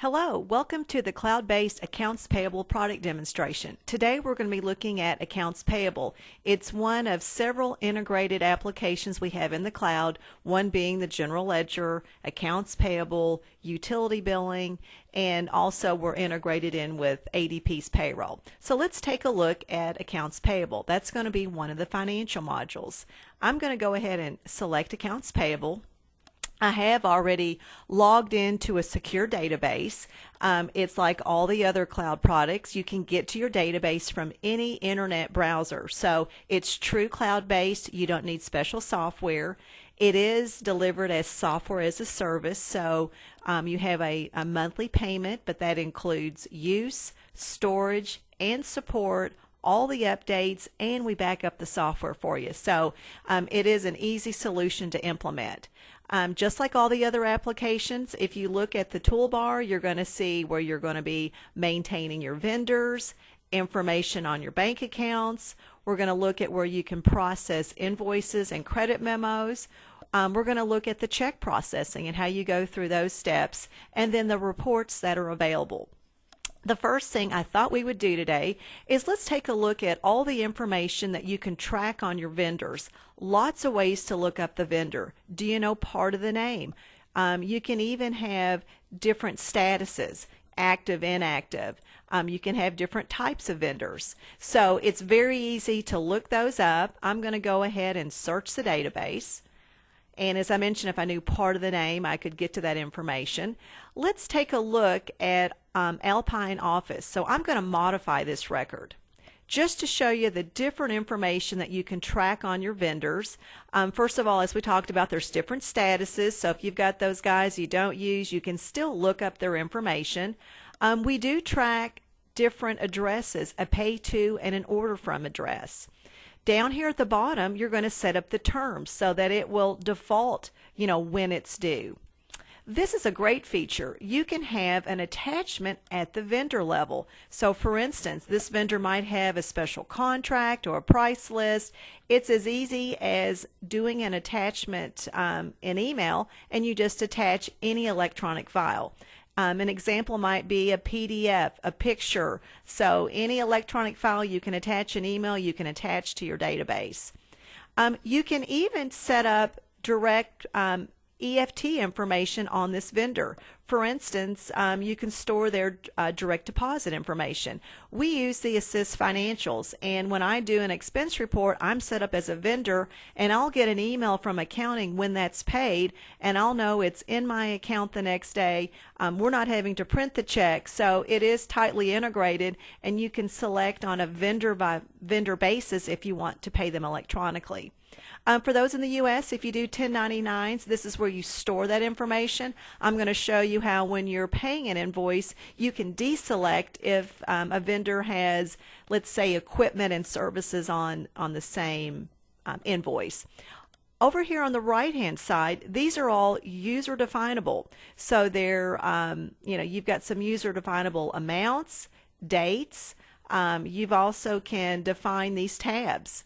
Hello, welcome to the cloud-based accounts payable product demonstration. Today we're going to be looking at accounts payable. It's one of several integrated applications we have in the cloud, one being the general ledger, accounts payable, utility billing, and also we're integrated in with ADP's payroll. So let's take a look at accounts payable. That's going to be one of the financial modules. I'm going to go ahead and select accounts payable. I have already logged into a secure database. It's like all the other cloud products. You can get to your database from any internet browser. So it's true cloud-based. You don't need special software. It is delivered as software as a service. So you have a monthly payment, but that includes use, storage, and support, all the updates, and we back up the software for you. So it is an easy solution to implement. Just like all the other applications, if you look at the toolbar, you're going to see where you're going to be maintaining your vendors, information on your bank accounts. We're going to look at where you can process invoices and credit memos. We're going to look at the check processing and how you go through those steps, and then the reports that are available. The first thing I thought we would do today is let's take a look at all the information that you can track on your vendors. Lots of ways to look up the vendor. Do you know part of the name? You can even have different statuses, active, inactive. You can have different types of vendors. So it's very easy to look those up. I'm going to go ahead and search the database. And as I mentioned, if I knew part of the name, I could get to that information. Let's take a look at Alpine Office. So I'm going to modify this record just to show you the different information that you can track on your vendors. First of all, as we talked about, there's different statuses. So if you've got those guys you don't use, you can still look up their information. We do track different addresses, a pay to and an order from address. Down here at the bottom, you're going to set up the terms so that it will default, when it's due. This is a great feature. You can have an attachment at the vendor level. So for instance, this vendor might have a special contract or a price list. It's as easy as doing an attachment in email, and you just attach any electronic file. An example might be a PDF, a picture. So any electronic file you can attach an email, you can attach to your database. You can even set up direct EFT information on this vendor. For instance, you can store their direct deposit information. We use the Assist Financials, and when I do an expense report, I'm set up as a vendor, and I'll get an email from accounting when that's paid, and I'll know it's in my account the next day. We're not having to print the check, so it is tightly integrated, and you can select on a vendor by vendor basis if you want to pay them electronically. For those in the U.S., if you do 1099s, this is where you store that information. I'm going to show you how when you're paying an invoice, you can deselect if a vendor has, let's say, equipment and services on the same invoice. Over here on the right-hand side, these are all user-definable. So they're, you've got some user-definable amounts, dates. You've also can define these tabs.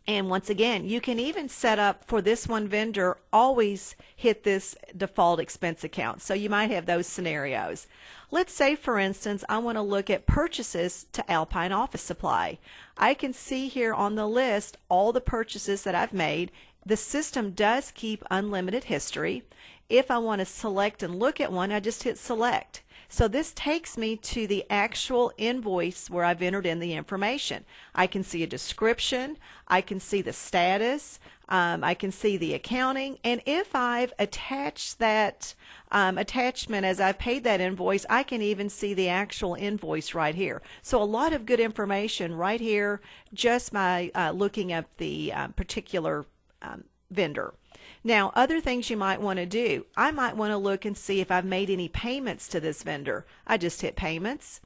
And once again, you can even set up for this one vendor, always hit this default expense account. So you might have those scenarios. Let's say, for instance, I want to look at purchases to Alpine Office Supply. I can see here on the list all the purchases that I've made. The system does keep unlimited history. If I want to select and look at one, I just hit select. So this takes me to the actual invoice where I've entered in the information. I can see a description, I can see the status, I can see the accounting, and if I've attached that attachment as I've paid that invoice, I can even see the actual invoice right here. So a lot of good information right here just by looking up the particular vendor. Now, other things you might want to do, I might want to look and see if I've made any payments to this vendor. I just hit payments,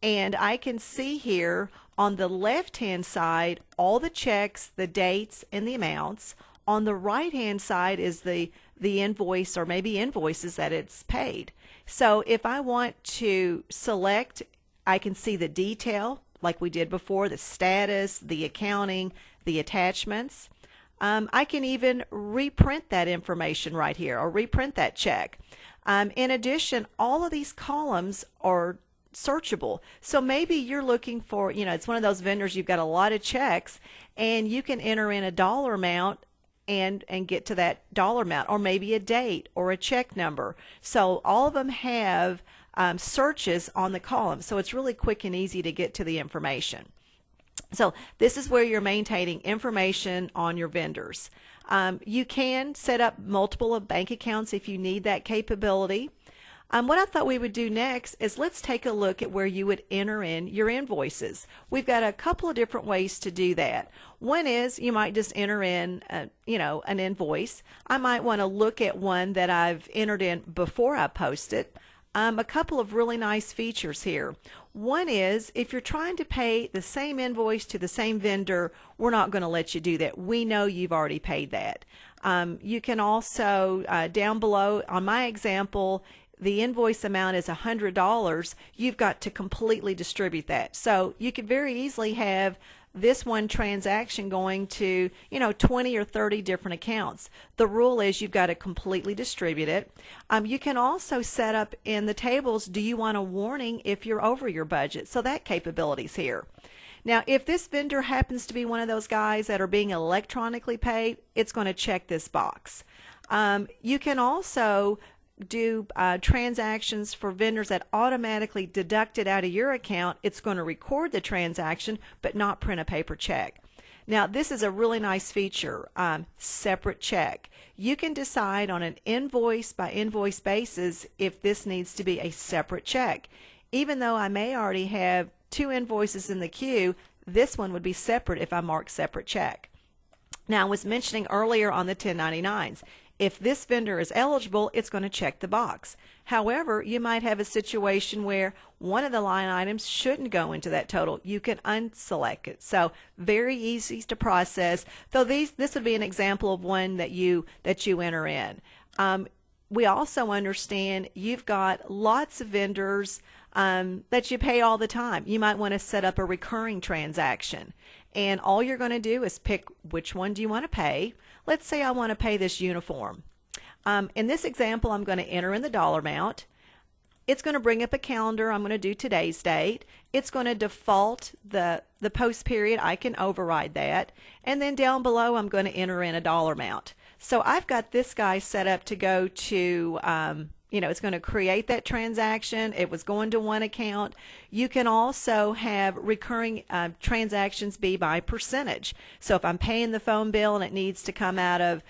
and I can see here on the left-hand side all the checks, the dates, and the amounts. On the right-hand side is the invoice or maybe invoices that it's paid. So if I want to select, I can see the detail like we did before, the status, the accounting, the attachments. I can even reprint that information right here or reprint that check. In addition, all of these columns are searchable. So maybe you're looking for, it's one of those vendors, you've got a lot of checks and you can enter in a dollar amount and get to that dollar amount, or maybe a date or a check number. So all of them have searches on the column. So it's really quick and easy to get to the information. So this is where you're maintaining information on your vendors. You can set up multiple bank accounts if you need that capability. What I thought we would do next is let's take a look at where you would enter in your invoices. We've got a couple of different ways to do that. One is you might just enter in, an invoice. I might want to look at one that I've entered in before I post it. A couple of really nice features here. One is if you're trying to pay the same invoice to the same vendor, we're not going to let you do that. We know you've already paid that. You can also, down below on my example, the invoice amount is $100. You've got to completely distribute that. So you could very easily have this one transaction going to 20 or 30 different accounts. The rule is you've got to completely distribute it. You can also set up in the tables, do you want a warning if you're over your budget? So that capability's here. Now if this vendor happens to be one of those guys that are being electronically paid, it's going to check this box. You can also do transactions for vendors that automatically deduct it out of your account. It's going to record the transaction but not print a paper check. Now this is a really nice feature, separate check. You can decide on an invoice by invoice basis if this needs to be a separate check. Even though I may already have 2 invoices in the queue, this one would be separate if I mark separate check. Now I was mentioning earlier on the 1099s. If this vendor is eligible, it's going to check the box. However, you might have a situation where one of the line items shouldn't go into that total. You can unselect it. So very easy to process. So this would be an example of one that you enter in. We also understand you've got lots of vendors that you pay all the time. You might want to set up a recurring transaction. And all you're going to do is pick which one do you want to pay. Let's say I want to pay this uniform. In this example, I'm going to enter in the dollar amount. It's going to bring up a calendar. I'm going to do today's date. It's going to default the post period. I can override that. And then down below, I'm going to enter in a dollar amount. So I've got this guy set up to go to it's going to create that transaction. It was going to one account. You can also have recurring transactions be by percentage. So if I'm paying the phone bill and it needs to come out of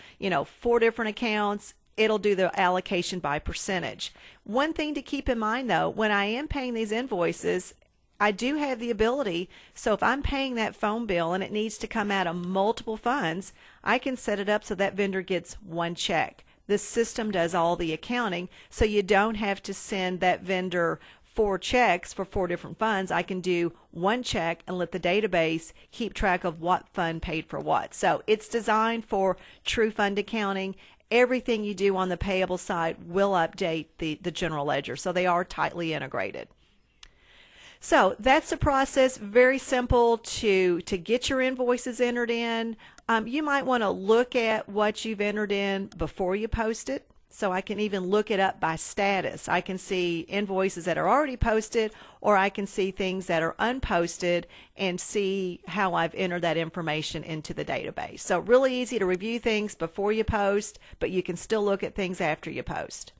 4 different accounts, it'll do the allocation by percentage. One thing to keep in mind though, when I am paying these invoices, I do have the ability, so if I'm paying that phone bill and it needs to come out of multiple funds, I can set it up so that vendor gets one check. The system does all the accounting, so you don't have to send that vendor 4 checks for 4 different funds. I can do one check and let the database keep track of what fund paid for what. So it's designed for true fund accounting. Everything you do on the payable side will update the general ledger, so they are tightly integrated. So that's the process. Very simple to get your invoices entered in. You might want to look at what you've entered in before you post it. So I can even look it up by status. I can see invoices that are already posted, or I can see things that are unposted and see how I've entered that information into the database. So really easy to review things before you post, but you can still look at things after you post.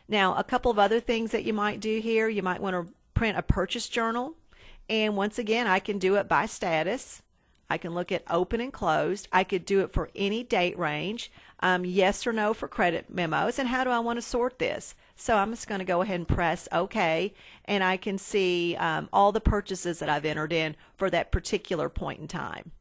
Now, a couple of other things that you might do here. You might want to print a purchase journal, and once again I can do it by status. I can look at open and closed. I could do it for any date range, yes or no for credit memos, and how do I want to sort this? So I'm just going to go ahead and press OK, and I can see all the purchases that I've entered in for that particular point in time.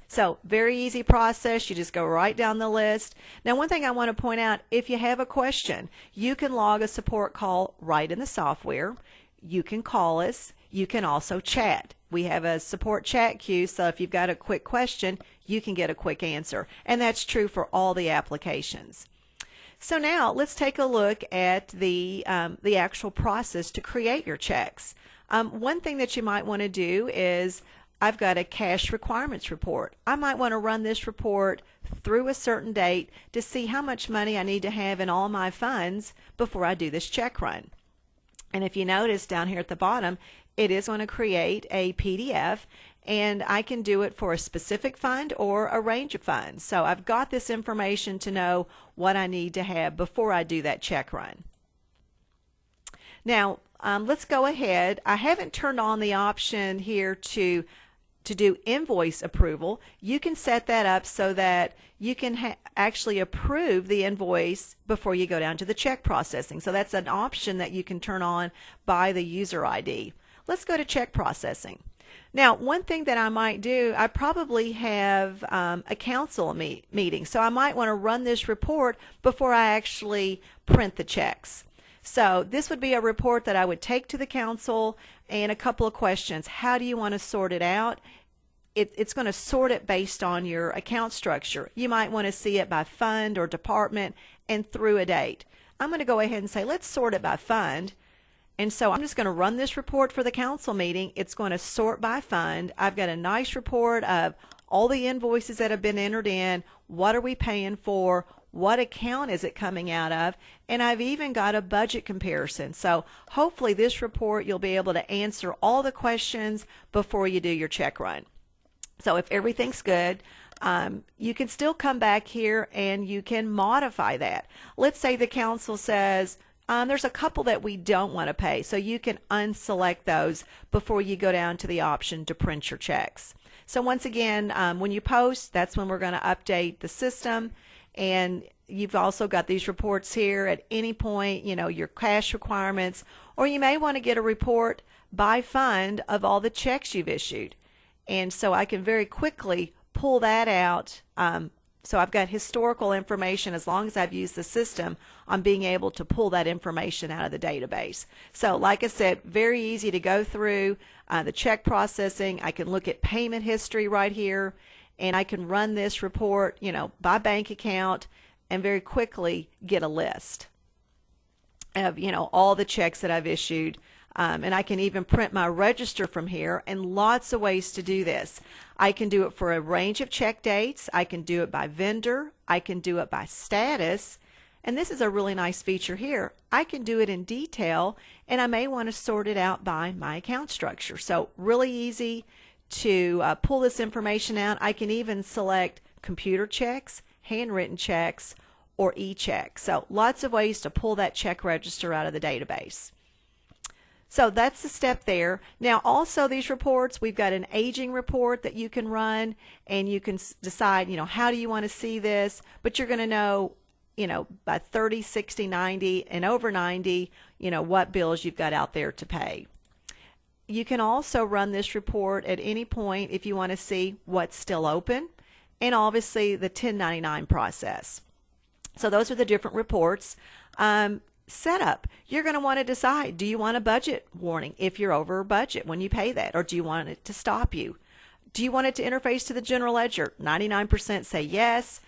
So very easy process. You just go right down the list. Now one thing I want to point out, if you have a question, you can log a support call right in the software. You can call us. You can also chat. We have a support chat queue, so if you've got a quick question, you can get a quick answer. And that's true for all the applications. So now let's take a look at the actual process to create your checks. One thing that you might want to do is, I've got a cash requirements report. I might want to run this report through a certain date to see how much money I need to have in all my funds before I do this check run. And if you notice down here at the bottom, it is going to create a PDF, and I can do it for a specific fund or a range of funds. So I've got this information to know what I need to have before I do that check run. Now, let's go ahead. I haven't turned on the option here to do invoice approval. You can set that up so that you can actually approve the invoice before you go down to the check processing. So that's an option that you can turn on by the user ID. Let's go to check processing. Now, one thing that I might do, I probably have a council meeting, so I might want to run this report before I actually print the checks. So this would be a report that I would take to the council, and a couple of questions. How do you want to sort it out? It's going to sort it based on your account structure. You might want to see it by fund or department and through a date. I'm going to go ahead and say, let's sort it by fund. And so I'm just going to run this report for the council meeting. It's going to sort by fund. I've got a nice report of all the invoices that have been entered in, what are we paying for, what account is it coming out of, and I've even got a budget comparison. So hopefully this report you'll be able to answer all the questions before you do your check run. So if everything's good, you can still come back here and you can modify that. Let's say the council says, there's a couple that we don't want to pay, so you can unselect those before you go down to the option to print your checks. So once again, when you post, that's when we're going to update the system, and you've also got these reports here at any point, you know, your cash requirements, or you may want to get a report by fund of all the checks you've issued. And so I can very quickly pull that out. So I've got historical information as long as I've used the system on being able to pull that information out of the database. So like I said, very easy to go through the check processing. I can look at payment history right here, and I can run this report, you know, by bank account and very quickly get a list of, you know, all the checks that I've issued. And I can even print my register from here, and lots of ways to do this. I can do it for a range of check dates. I can do it by vendor. I can do it by status. And this is a really nice feature here. I can do it in detail, and I may want to sort it out by my account structure. So really easy to pull this information out. I can even select computer checks, handwritten checks, or e-checks. So lots of ways to pull that check register out of the database. So that's the step there. Now also these reports, we've got an aging report that you can run, and you can decide, you know, how do you want to see this, but you're going to know, you know, by 30, 60, 90, and over 90, you know, what bills you've got out there to pay. You can also run this report at any point if you want to see what's still open, and obviously the 1099 process. So those are the different reports. Setup. You're going to want to decide, do you want a budget warning if you're over budget when you pay that, or do you want it to stop you? Do you want it to interface to the general ledger? 99% say yes.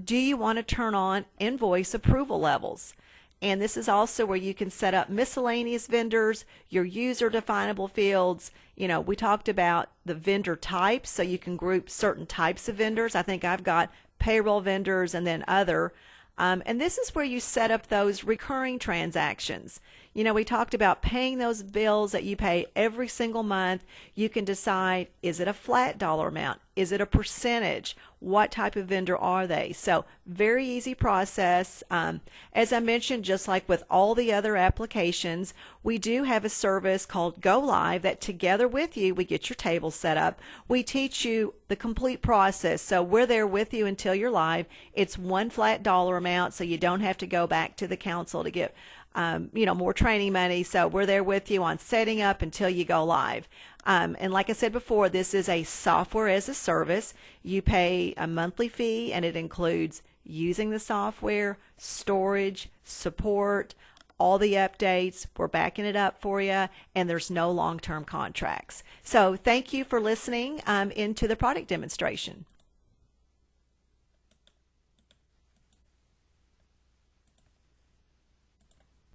Do you want to turn on invoice approval levels? And this is also where you can set up miscellaneous vendors, your user definable fields. You know, we talked about the vendor types, so you can group certain types of vendors. I think I've got payroll vendors and then other. And this is where you set up those recurring transactions. You know, we talked about paying those bills that you pay every single month. You can decide, is it a flat dollar amount? Is it a percentage? What type of vendor are they? So very easy process. As I mentioned, just like with all the other applications, we do have a service called Go Live that together with you, we get your table set up. We teach you the complete process. So we're there with you until you're live. It's one flat dollar amount, so you don't have to go back to the council to get you know, more training money. So we're there with you on setting up until you go live. And like I said before, this is a software as a service. You pay a monthly fee, and it includes using the software, storage, support, all the updates. We're backing it up for you, and there's no long-term contracts. So thank you for listening into the product demonstration.